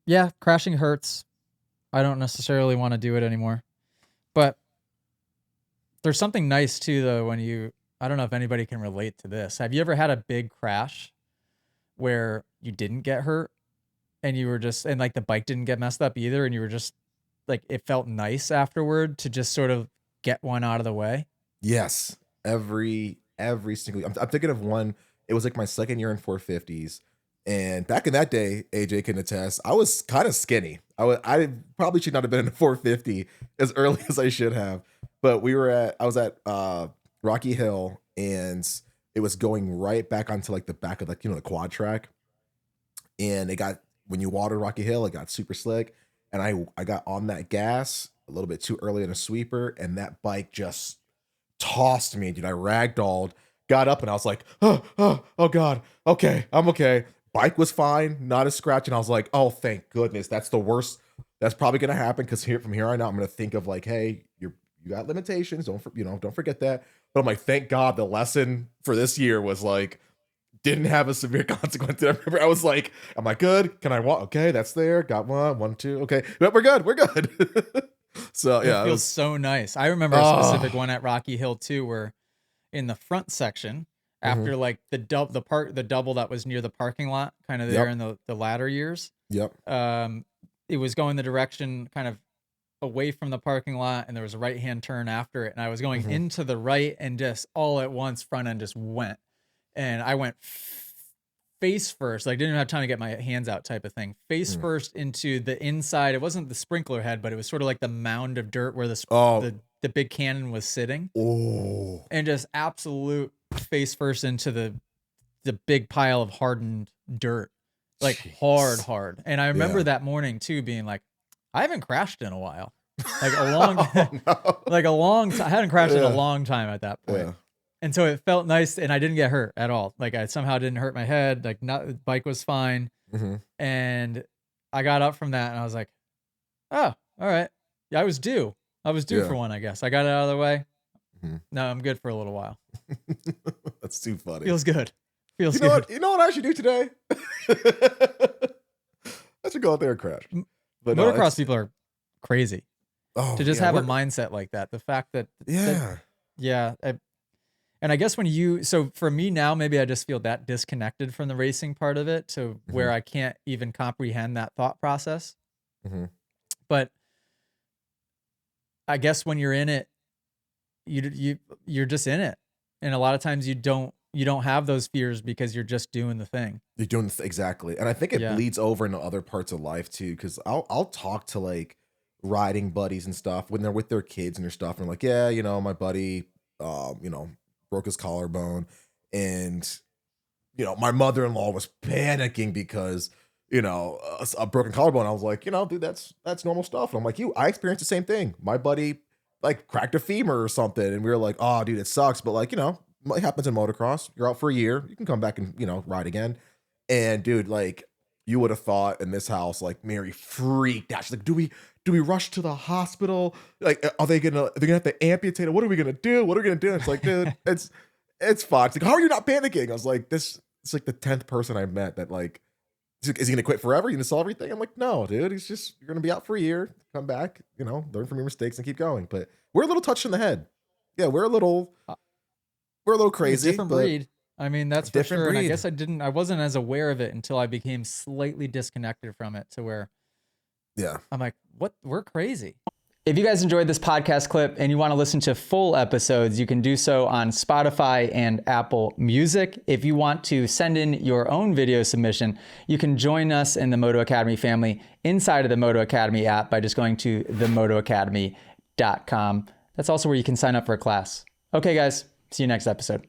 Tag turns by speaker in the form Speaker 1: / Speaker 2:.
Speaker 1: Yeah, crashing hurts. I don't necessarily want to do it anymore. But there's something nice too, though, when I don't know if anybody can relate to this. Have you ever had a big crash where you didn't get hurt and you were just, and like the bike didn't get messed up either, and you were just like, it felt nice afterward to just sort of get one out of the way?
Speaker 2: Yes, every single. I'm thinking of one. It was like my second year in 450s, and back in that day, AJ can attest. I was kind of skinny. I probably should not have been in a 450 as early as I should have. But I was at Rocky Hill, and it was going right back onto like the back of like the quad track, and it got when you water Rocky Hill, it got super slick, and I got on that gas a little bit too early in a sweeper, and that bike just tossed me, dude. I ragdolled, got up, and I was like, oh God, okay, I'm okay. Bike was fine, not a scratch, and I was like, oh, thank goodness. That's the worst. That's probably gonna happen because from here on out, I'm gonna think of like, hey, you got limitations. Don't forget that. But I'm like, thank God, the lesson for this year was like, didn't have a severe consequence. I remember I was like, am I good? Can I walk? Okay, that's there. Got one, two. Okay, but we're good. We're good. So
Speaker 1: It
Speaker 2: yeah, it
Speaker 1: feels
Speaker 2: was.
Speaker 1: so nice. I remember a specific one at Rocky Hill too, where in the front section,
Speaker 2: Mhm.
Speaker 1: after like the double that was near the parking lot, kind of there
Speaker 2: Yep.
Speaker 1: in the latter years,
Speaker 2: Yep.
Speaker 1: um, it was going the direction kind of away from the parking lot, and there was a right hand turn after it, and I was going
Speaker 2: Mhm.
Speaker 1: into the right, and just all at once front end just went, and I went face first, like didn't even have time to get my hands out type of thing, face
Speaker 2: Mm.
Speaker 1: first into the inside. It wasn't the sprinkler head, but it was sort of like the mound of dirt where
Speaker 2: Oh.
Speaker 1: the big cannon was sitting,
Speaker 2: Oh.
Speaker 1: and just absolute face first into the big pile of hardened dirt, like
Speaker 2: Jeez.
Speaker 1: hard. And I remember
Speaker 2: Yeah.
Speaker 1: that morning too being like, I haven't crashed in a while. Like a long
Speaker 2: Oh no.
Speaker 1: like a long time. I hadn't crashed in a
Speaker 2: Yeah.
Speaker 1: long time at that point.
Speaker 2: Yeah.
Speaker 1: And so it felt nice, and I didn't get hurt at all. Like I somehow didn't hurt my head. Like not the bike was fine.
Speaker 2: Mhm.
Speaker 1: And I got up from that and I was like, oh, all right. Yeah, I was due. I was due
Speaker 2: Yeah.
Speaker 1: for one, I guess. I got it out of the way.
Speaker 2: Mhm.
Speaker 1: No, I'm good for a little while.
Speaker 2: That's too funny.
Speaker 1: Feels good. Feels
Speaker 2: You know
Speaker 1: good.
Speaker 2: what? You know what I should do today? I should go out there and crash. But no,
Speaker 1: Motocross
Speaker 2: it's
Speaker 1: people are crazy
Speaker 2: oh
Speaker 1: to just
Speaker 2: yeah,
Speaker 1: have a mindset like that. The fact that
Speaker 2: yeah.
Speaker 1: yeah, and I guess so for me now, maybe I just feel that disconnected from the racing part of it to where
Speaker 2: Mhm.
Speaker 1: I can't even comprehend that thought process.
Speaker 2: Mhm.
Speaker 1: But I guess when you're in it, you're just in it, and a lot of times you don't have those fears because you're just doing the thing.
Speaker 2: You're doing exactly, and I think it
Speaker 1: Yeah.
Speaker 2: bleeds over into other parts of life too. Because I'll talk to like riding buddies and stuff when they're with their kids and their stuff, and they're like, yeah, my buddy, broke his collarbone, and my mother-in-law was panicking because a broken collarbone. I was like, dude, that's normal stuff. And I'm like, I experienced the same thing. My buddy like cracked a femur or something, and we were like, oh, dude, it sucks, but like it happens in motocross. You're out for a year, you can come back and ride again. And dude, like you would have thought in this house, like Mary freaked out. She's like, do we rush to the hospital? Like, they're gonna have to amputate it? What are we gonna do? What are we gonna do? It's like, dude, it's Fox. Like, how are you not panicking? I was like, this it's like the 10th person I met that like, is he gonna quit forever? You gonna sell everything? I'm like, no, dude. You're gonna be out for a year, come back, learn from your mistakes and keep going. But we're a little touched in the head. Yeah,
Speaker 1: Uh,
Speaker 2: we're a little
Speaker 1: It's a
Speaker 2: crazy,
Speaker 1: different
Speaker 2: but
Speaker 1: breed. I mean,
Speaker 2: a
Speaker 1: that's for
Speaker 2: different
Speaker 1: sure. And I
Speaker 2: breed.
Speaker 1: guess I wasn't as aware of it until I became slightly disconnected from it to where
Speaker 2: Yeah.
Speaker 1: I'm like, what? We're crazy. If you guys enjoyed this podcast clip and you want to listen to full episodes, you can do so on Spotify and Apple Music. If you want to send in your own video submission, you can join us in the Moto Academy family inside of the Moto Academy app by just going to themotoacademy.com. That's also where you can sign up for a class. Okay, guys, see you next episode.